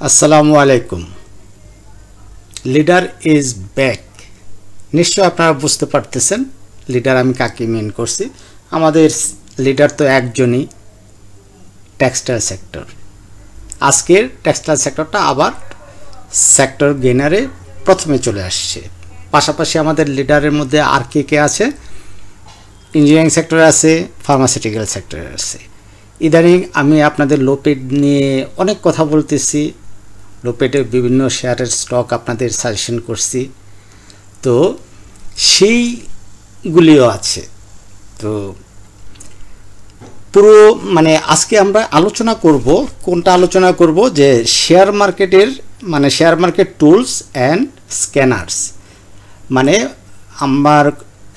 আসসালামু আলাইকুম। Leader is back. নিশ্চয় আপনারা বুঝতে পারতেছেন লিডার আমি কাকে মিন করছি। আমাদের লিডার তো একজনই, টেক্সটাইল সেক্টর। আজকের টেক্সটাইল সেক্টরটা আবার সেক্টর গেইনারে প্রথমে চলে আসছে। পাশাপাশি আমাদের লিডারের মধ্যে আর কে আছে? ইঞ্জিনিয়ারিং সেক্টরে আছে, ফার্মাসিউটিক্যাল সেক্টরে আছে। ইদানিং আমি আপনাদের লোপেড নিয়ে অনেক কথা বলতেছি, লোপেডের বিভিন্ন শেয়ারের স্টক আপনাদের সাজেশন করছি, তো সেইগুলিও আছে। তো পুরো আজকে আমরা আলোচনা করব, কোনটা আলোচনা করব যে শেয়ার মার্কেটের শেয়ার মার্কেট টুলস অ্যান্ড স্ক্যানার্স। আমার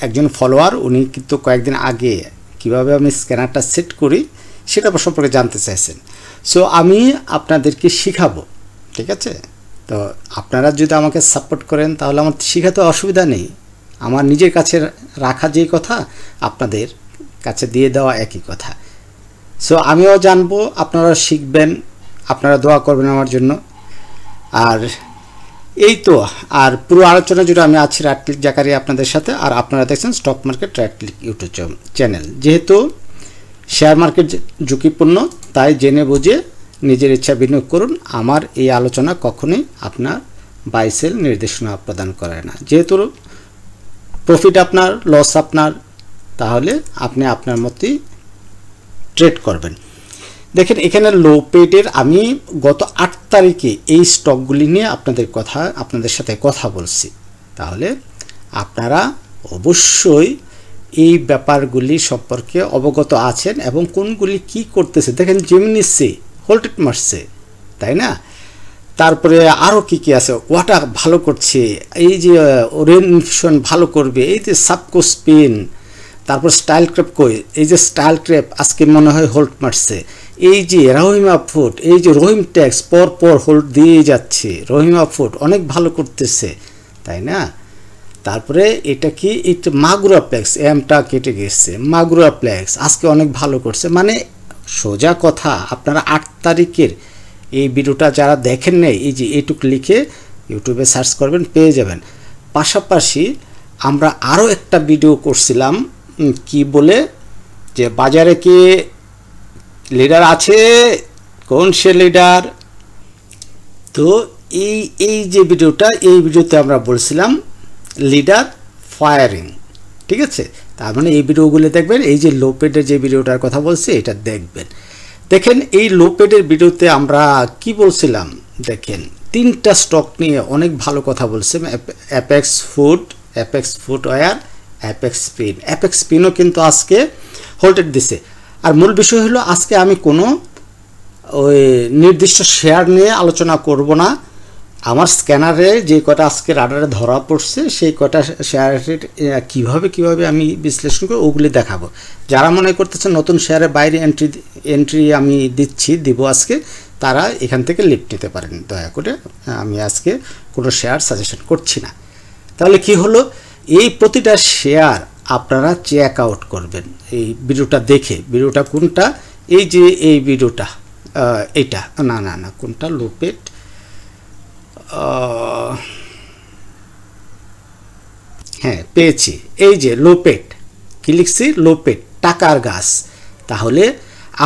একজন ফলোয়ার উনি কিন্তু কয়েকদিন আগে কিভাবে আমি স্ক্যানারটা সেট করি সেটা সম্পর্কে জানতে চাইছেন। সো আমি আপনাদেরকে শিখাবো, ঠিক আছে? তো আপনারা যদি আমাকে সাপোর্ট করেন তাহলে আমার শেখাতে অসুবিধা নেই। আমার নিজের কাছে রাখা যেই কথা আপনাদের কাছে দিয়ে দেওয়া একই কথা। সো আমিও জানবো, আপনারা শিখবেন, আপনারা দোয়া করবেন আমার জন্য। আর এই তো, আর পুরো আলোচনা জুড়ে আমি আছি রাইট ক্লিক জাকারিয়া আপনাদের সাথে। আর আপনারা দেখছেন stock market right click YouTube channel. যেহেতু শেয়ার মার্কেট ঝুঁকিপূর্ণ, তাই জেনে বুঝে নিজের ইচ্ছা বিনিয়োগ করুন। আমার এই আলোচনা কখনোই আপনার বাই সেল নির্দেশনা প্রদান করে না। যেহেতু প্রফিট আপনার, লস আপনার, তাহলে আপনি আপনার মতোই ট্রেড করবেন। দেখেন এখানে লোপেডের আমি গত 8 তারিখে এই স্টকগুলি নিয়ে আপনাদের সাথে কথা বলছি। তাহলে আপনারা অবশ্যই এই ব্যাপারগুলি সম্পর্কে অবগত আছেন এবং কোনগুলি কি করতেছে। দেখেন জেমিনি সি হোল্টেড মারছে, তাই না? তারপরে আরও কি আছে, ওয়াটা ভালো করছে, এই যে ওরিয়েন্টেশন ভালো করবে, এই যে সাবকো স্পিন, তারপর স্টাইল ক্রেপ কই, এই যে স্টাইল ক্রেপ আজকে মনে হয় হোল্ড মারছে, এই যে রহিমা ফুড, এই যে রহিম ট্যাক্স পর হোল্ড দিয়ে যাচ্ছে, রহিমা ফুড অনেক ভালো করতেছে, তাই না? তারপরে এটা কি, এটা মাগুরা প্লেক্স, এমটা কেটে গেছে, মাগুরা প্লেক্স আজকে অনেক ভালো করছে। সোজা কথা, আপনারা 8 তারিখের এই ভিডিওটা যারা দেখেন নাই, এই যে এইটুকু লিখে ইউটিউবে সার্চ করবেন, পেয়ে যাবেন। পাশাপাশি আমরা আরও একটা ভিডিও করছিলাম, কি বলে যে বাজারে কি লিডার আছে, কোন সে লিডার। তো এই যে ভিডিওটা, এই ভিডিওতে আমরা বলছিলাম লিডার ফায়ারিং, ঠিক আছে? তার এই ভিডিওগুলো দেখবেন। এই যে লোপেডের যে ভিডিওটার কথা বলছি এটা দেখবেন। দেখেন এই লোপেডের ভিডিওতে আমরা কি বলছিলাম, দেখেন 3টা স্টক নিয়ে অনেক ভালো কথা বলছিলাম। Apex footwear, Apex spin. Apex স্পিনও কিন্তু আজকে হোল্ডেড দিছে। আর মূল বিষয় হলো আজকে আমি কোনো ওই নির্দিষ্ট শেয়ার নিয়ে আলোচনা করব না। আমার স্ক্যানারে যে কটা আজকে রাডারে ধরা পড়ছে সেই কটা শেয়ারের কিভাবে আমি বিশ্লেষণ করে ওগুলি দেখাবো। যারা মনে করতেছেন নতুন শেয়ারের বাইরে এন্ট্রি আমি দিব আজকে, তারা এখান থেকে লিফট নিতে পারেন দয়া করে। আমি আজকে কোনো শেয়ার সাজেশন করছি না। তাহলে কি হলো, এই প্রতিটা শেয়ার আপনারা চেক আউট করবেন এই ভিডিওটা দেখে। ভিডিওটা কোনটা, এই যে এই ভিডিওটা, এইটা না কোনটা, লোপেড, হ্যাঁ পেয়েছি, এই যে লোপেড, কি লিখছি, লোপেড টাকার গাছ। তাহলে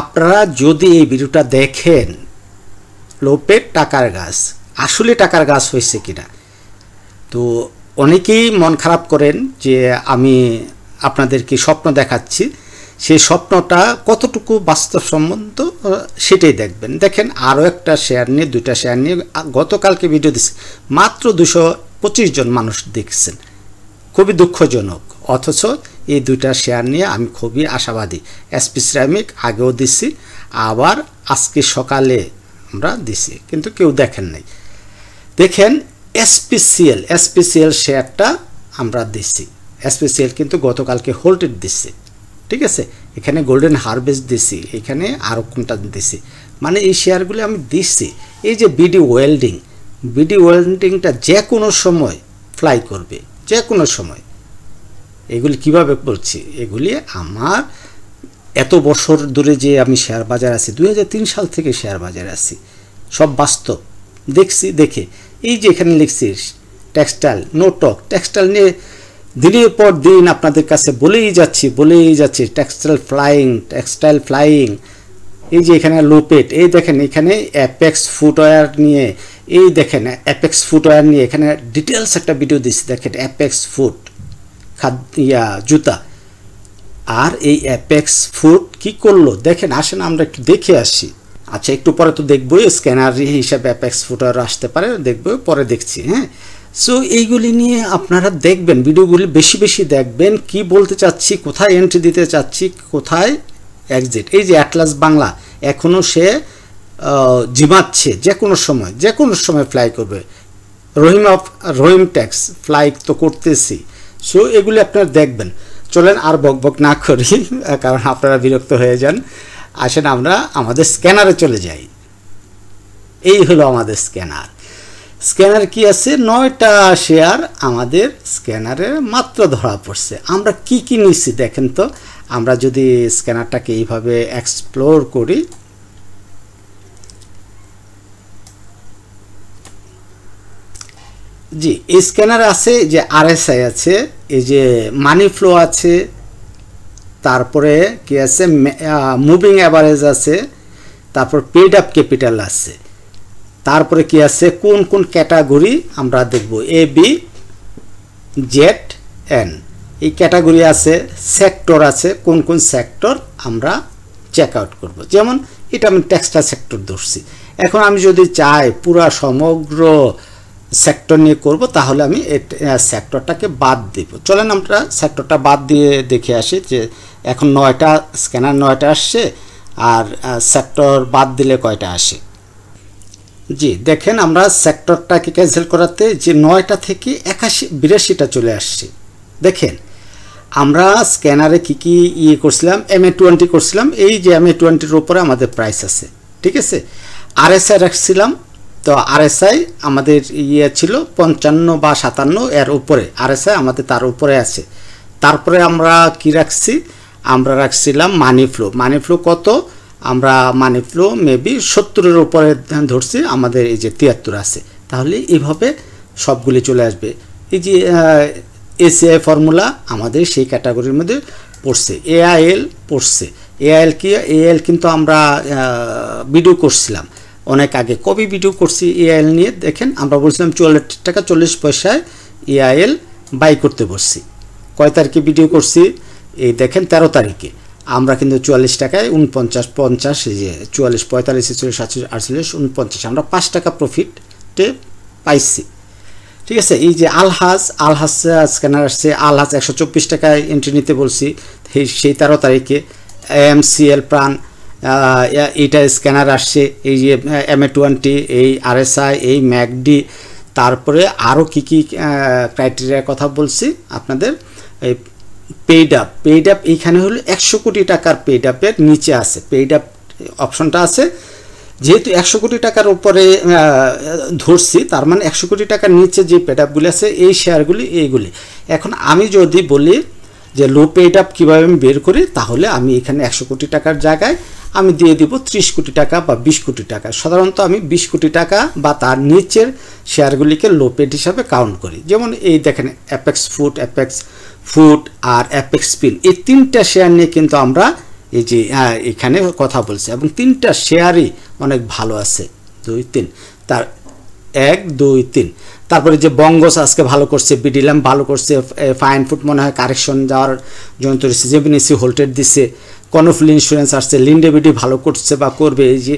আপনারা যদি এই ভিডিওটা দেখেন, লোপেড টাকার গাছ, আসলে টাকার গাছ হয়েছে কিনা। তো অনেকেই মন খারাপ করেন যে আমি আপনাদেরকে স্বপ্ন দেখাচ্ছি, সেই স্বপ্নটা কতটুকু বাস্তবসম্মত সেটাই দেখবেন। দেখেন আরও একটা শেয়ার নিয়ে, 2টা শেয়ার নিয়ে গতকালকে ভিডিও দিচ্ছি, মাত্র 225 জন মানুষ দেখছেন, খুবই দুঃখজনক। অথচ এই 2টা শেয়ার নিয়ে আমি খুবই আশাবাদী। এসপি সিরামিক আগেও দিছি, আবার আজকে সকালে আমরা দিছি, কিন্তু কেউ দেখেন নাই। দেখেন এসপিসিএল শেয়ারটা আমরা দিছি, এসপিসিএল কিন্তু গতকালকে হোল্ডেড দিচ্ছে, ঠিক আছে? এখানে গোল্ডেন হারভেস্ট দিছি, এখানে আরও কোনটা দিছি, এই শেয়ারগুলি আমি দিচ্ছি। এই যে বিডি ওয়েল্ডিংটা যে কোনো সময় ফ্লাই করবে, যে কোনো সময়। এগুলি কিভাবে বলছি, এগুলি আমার এত বছর ধরে যে আমি শেয়ার বাজার আছি, 2003 সাল থেকে শেয়ার বাজারে আছি, সব বাস্তব। দেখছি, দেখে এই যে এখানে লিখছি টেক্সটাইল, নো টক, টেক্সটাইল নিয়ে দিনের পর দিন আপনাদের কাছে বলেই যাচ্ছি টেক্সটাইল ফ্লাইং। এই যে এখানে লোপেট, এই দেখেন এখানে অ্যাপেক্স ফুটওয়্যার নিয়ে, এই দেখেন অ্যাপেক্স ফুটওয়্যার নিয়ে এখানে ডিটেলস একটা ভিডিও দিচ্ছি, দেখেন অ্যাপেক্স ফুট জুতা। আর এই অ্যাপেক্স ফুট কি করলো দেখেন, আসেন আমরা একটু দেখে আসি। আচ্ছা একটু পরে তো দেখবো, স্ক্যানার হিসাবে অ্যাপেক্স ফুটওয়্যার আসতে পারে, দেখবো পরে দেখছি। হ্যাঁ, সো এইগুলি নিয়ে আপনারা দেখবেন, ভিডিওগুলি বেশি বেশি দেখবেন, কি বলতে চাচ্ছি, কোথায় এন্ট্রি দিতে চাচ্ছি, কোথায় এক্সিট। এই যে অ্যাটলাস বাংলা এখনও সে জিমাচ্ছে, যে কোনো সময় ফ্লাই করবে। রহিম ট্যাক্স ফ্লাই তো করতেছি। সো এগুলি আপনারা দেখবেন। চলেন আর বকবক না করি, কারণ আপনারা বিরক্ত হয়ে যান। আসেন আমরা আমাদের স্ক্যানারে চলে যাই। এই হলো আমাদের স্ক্যানার কি আছে, 9টা শেয়ার আমাদের স্ক্যানারে মাত্র ধরা পড়ছে। আমরা কি কি নিচ্ছি দেখেন তো। আমরা যদি স্ক্যানারটাকে এইভাবে এক্সপ্লোর করি, জি এই স্ক্যানার আছে, যে আরএসআই আছে, এই যে মানি ফ্লো আছে, তারপরে কি আছে মুভিং অ্যাভারেজ আছে, তারপর পেড আপ ক্যাপিটাল আছে, তারপরে কি আছে কোন কোন ক্যাটাগরি আমরা দেখব, এ বি জেড এন এই ক্যাটাগরি আছে, সেক্টর আছে, কোন কোন সেক্টর আমরা চেক আউট করব। যেমন এটা আমি টেক্সটাইল সেক্টর ধরছি। এখন আমি যদি চাই পুরা সমগ্র সেক্টর নিয়ে করব, তাহলে আমি সেক্টরটাকে বাদ দেব। চলেন আমরা সেক্টরটা বাদ দিয়ে দেখে আসি যে এখন 9টা স্ক্যানার 9টা আসছে, আর সেক্টর বাদ দিলে কয়টা আসে। জি দেখেন আমরা সেক্টরটাকে ক্যান্সেল করাতে যে 9টা থেকে 82টা চলে আসছে। দেখেন আমরা স্ক্যানারে কি কি করছিলাম, MA20 করছিলাম, এই যে MA20-র উপরে আমাদের প্রাইস আছে, ঠিক আছে। আরএসআই রাখছিলাম, তো আরএসআই আমাদের ছিল 55 বা 57, এর উপরে আরএসআই আমাদের তার উপরে আছে। তারপরে আমরা কি রাখছি, আমরা রাখছিলাম মানি ফ্লো কত, আমরা মানি ফ্লো মেবি 70-এর উপরে ধরছি, আমাদের এই যে 73 আছে। তাহলে এইভাবে সবগুলি চলে আসবে। এই যে এসিআই ফর্মুলা আমাদের সেই ক্যাটাগরির মধ্যে পড়ছে, এআইএল পড়ছে। এআইএল কিন্তু আমরা ভিডিও করছিলাম অনেক আগে, কবে ভিডিও করছি এআইএল নিয়ে দেখেন। আমরা বলছিলাম 44 টাকা 40 পয়সায় এআইএল বাই করতে বসছি। কয় তারিখে ভিডিও করছি, এই দেখেন 13 তারিখে। আমরা কিন্তু 44 টাকায় 49 50, এই যে 44 45 46 47 48 49, আমরা 5 টাকা প্রফিটে পাইছি, ঠিক আছে। এই যে আলহাজ স্ক্যানার আসছে, আলহাজ 124 টাকায় এন্ট্রি নিতে বলছি সেই 13 তারিখে। এমসিএল প্রাণ এইটা স্ক্যানার আসছে, এই যে MA20, এই আরএসআই, এই ম্যাকডি, তারপরে আরও কি কি ক্রাইটেরিয়ার কথা বলছি আপনাদের। এই পেইড আপ এইখানে হলো 100 কোটি টাকার পেইড আপের নিচে আছে, পেইড আপ অপশনটা আছে। যেহেতু 100 কোটি টাকার উপরে ধরছি, তার মানে 100 কোটি টাকার নিচে যে পেইড আপগুলি আছে এই শেয়ারগুলি এইগুলি। এখন আমি যদি বলি যে লো পেইড আপ কীভাবে আমি বের করি, তাহলে আমি এখানে 100 কোটি টাকার জায়গায় আমি দিয়ে দিব 30 কোটি টাকা বা 20 কোটি টাকা। সাধারণত আমি 20 কোটি টাকা বা তার নিচের শেয়ারগুলিকে লো পেইড হিসাবে কাউন্ট করি। যেমন এই দেখেন অ্যাপেক্স ফুড আর অ্যাপেক্স স্পিন, এই 3টা শেয়ার নিয়ে কিন্তু আমরা এই যে এখানে কথা বলছি, এবং 3টা শেয়ারই অনেক ভালো আছে। 2 3 তার 1 2 3। তারপরে যে বঙ্গস আজকে ভালো করছে, বিডিলাম ভালো করছে, ফাইন ফুড মনে হয় কারেকশন যাওয়ার জন্য তৈরি, জেবিনিসি হোল্টেড দিচ্ছে, কনফুল ইন্স্যুরেন্স আসছে, লিন্ডেবিডি ভালো করছে বা করবে। এই যে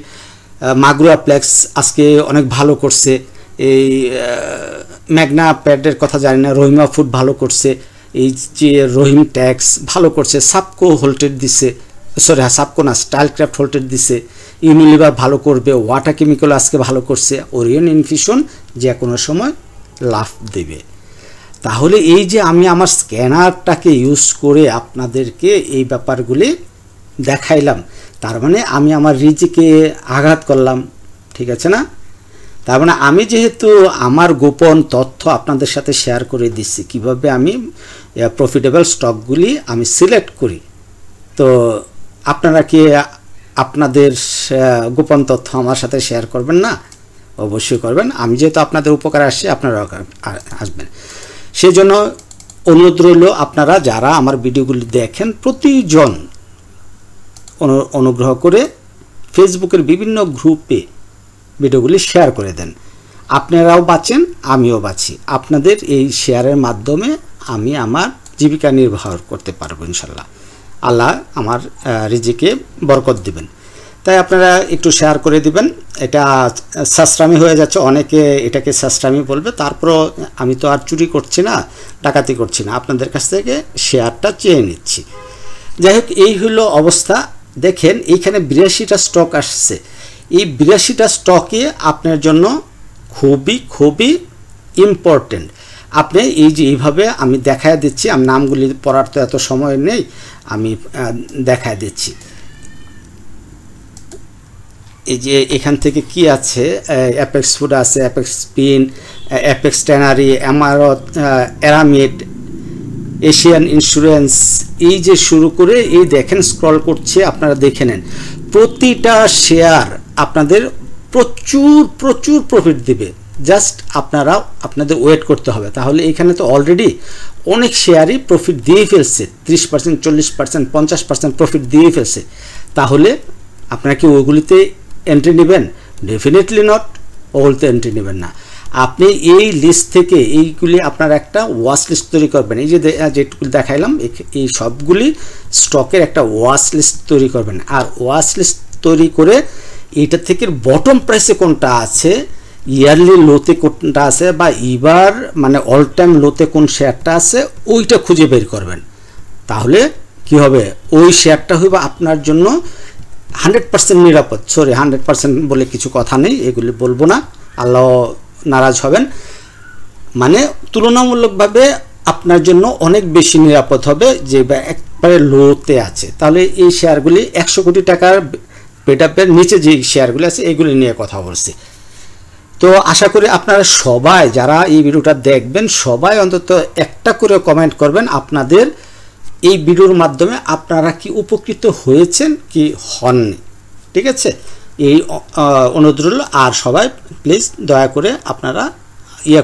মাগুরা প্লেক্স আজকে অনেক ভালো করছে, এই ম্যাগনা প্যাডের কথা জানি না, রহিমা ফুড ভালো করছে, এই যে রহিম ট্যাক্স ভালো করছে, সাবকো হোল্টেড দিচ্ছে, সরি সাবকো না স্টাইল ক্রাফট হোল্টেড দিচ্ছে, ইউনিলিভার ভালো করবে, ওয়াটার কেমিক্যাল আজকে ভালো করছে, ওরিয়ন ইনফিউশন যে কোনো সময় লাভ দেবে। তাহলে এই যে আমি আমার স্ক্যানারটাকে ইউজ করে আপনাদেরকে এই ব্যাপারগুলি দেখাইলাম, তার মানে আমি আমার রিজিকে আঘাত করলাম, ঠিক আছে না। তার মানে আমি যেহেতু আমার গোপন তথ্য আপনাদের সাথে শেয়ার করে দিচ্ছি, কিভাবে আমি প্রফিটেবল স্টকগুলি আমি সিলেক্ট করি, তো আপনারা কি আপনাদের গোপন তথ্য আমার সাথে শেয়ার করবেন না? অবশ্যই করবেন। আমি যেহেতু আপনাদের উপকারে আসছি, আপনারা আসবেন। সেই জন্য অনুরোধ রইল, আপনারা যারা আমার ভিডিওগুলি দেখেন প্রতিজন অনুগ্রহ করে ফেসবুকের বিভিন্ন গ্রুপে ভিডিওগুলি শেয়ার করে দেন। আপনারাও বাঁচেন, আমিও বাঁচি। আপনাদের এই শেয়ারের মাধ্যমে আমি আমার জীবিকা নির্বাহ করতে পারবো ইনশাল্লাহ। আল্লাহ আমার রিজিকে বরকত দিবেন। তাই আপনারা একটু শেয়ার করে দিবেন। এটা সাশ্রামি হয়ে যাচ্ছে, অনেকে এটাকে সাশ্রামি বলবে, তারপরও আমি তো আর চুরি করছি না, ডাকাতি করছি না, আপনাদের কাছ থেকে শেয়ারটা চেয়ে নিচ্ছি। যাই হোক, এই হলো অবস্থা। দেখেন এইখানে 82টা স্টক আসছে। এই 82টা স্টকে আপনার জন্য খুবই খুবই ইম্পর্টেন্ট। আপনি এই যে এইভাবে আমি দেখায় দিচ্ছি, আমি নামগুলি পড়ার তো এত সময় নেই, আমি দেখায় দিচ্ছি। এই যে এখান থেকে কি আছে, অ্যাপেক্স ফুড আছে, অ্যাপেক্স স্পিন, অ্যাপেক্স ট্যানারি, এমারত, অ্যারামিড, এশিয়ান ইন্স্যুরেন্স, এই যে শুরু করে এই দেখেন স্ক্রল করছে, আপনারা দেখে নেন। প্রতিটা শেয়ার আপনাদের প্রচুর প্রচুর প্রফিট দিবে। জাস্ট আপনারা আপনাদের ওয়েট করতে হবে। তাহলে এখানে তো অলরেডি অনেক শেয়ারই প্রফিট দিয়ে ফেলছে, 30%, 40%, 50% প্রফিট দিয়ে ফেলছে। তাহলে আপনারা কি ওইগুলিতে এন্ট্রি নেবেন? ডেফিনেটলি নট, ওগুলিতে এন্ট্রি নেবেন না। আপনি এই লিস্ট থেকে এইগুলি আপনার একটা ওয়াচ লিস্ট তৈরি করবেন। এই যে যেটুকু দেখাইলাম, এই সবগুলি স্টকের একটা ওয়াচ লিস্ট তৈরি করবেন। আর ওয়াচ লিস্ট তৈরি করে এইটা থেকে বটম প্রাইসে কোনটা আছে, ইয়ারলি লোতে কোনটা আছে, বা এবার মানে অল টাইম লোতে কোন শেয়ারটা আছে, ওইটা খুঁজে বের করবেন। তাহলে কি হবে, ওই শেয়ারটা হইবে আপনার জন্য 100% নিরাপদ। সরি, 100% বলে কিছু কথা নেই, এগুলি বলবো না, আল্লাহ নারাজ হবেন। মানে তুলনামূলকভাবে আপনার জন্য অনেক বেশি নিরাপদ হবে, যে একবারে লোতে আছে। তাহলে এই শেয়ারগুলি 100 কোটি টাকার পেটআপের নিচে যে শেয়ারগুলি আছে, এগুলি নিয়ে কথা বলছি। তো আশা করি আপনারা সবাই যারা এই ভিডিওটা দেখবেন, সবাই অন্তত একটা করে কমেন্ট করবেন আপনাদের এই ভিডিওর মাধ্যমে আপনারা কি উপকৃত হয়েছেন কি হননি। ঠিক আছে, এই অনুরোধ রইল। আর সবাই প্লিজ দয়া করে আপনারা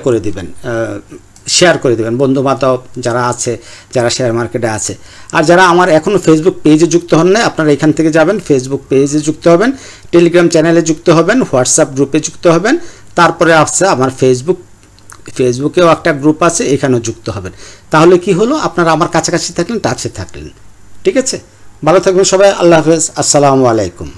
করে দিবেন, শেয়ার করে দেবেন বন্ধু বান্ধব যারা আছে, যারা শেয়ার মার্কেটে আছে। আর যারা আমার এখনও ফেসবুক পেজে যুক্ত হন না, আপনারা এখান থেকে যাবেন, ফেসবুক পেজে যুক্ত হবেন, টেলিগ্রাম চ্যানেলে যুক্ত হবেন, হোয়াটসঅ্যাপ গ্রুপে যুক্ত হবেন, তারপরে আসছে আমার ফেসবুকেও একটা গ্রুপ আছে, এখানেও যুক্ত হবেন। তাহলে কি হলো, আপনারা আমার কাছাকাছি থাকলেন, টাচে থাকলেন। ঠিক আছে, ভালো থাকবেন সবাই। আল্লাহ হাফেজ, আসসালামু আলাইকুম।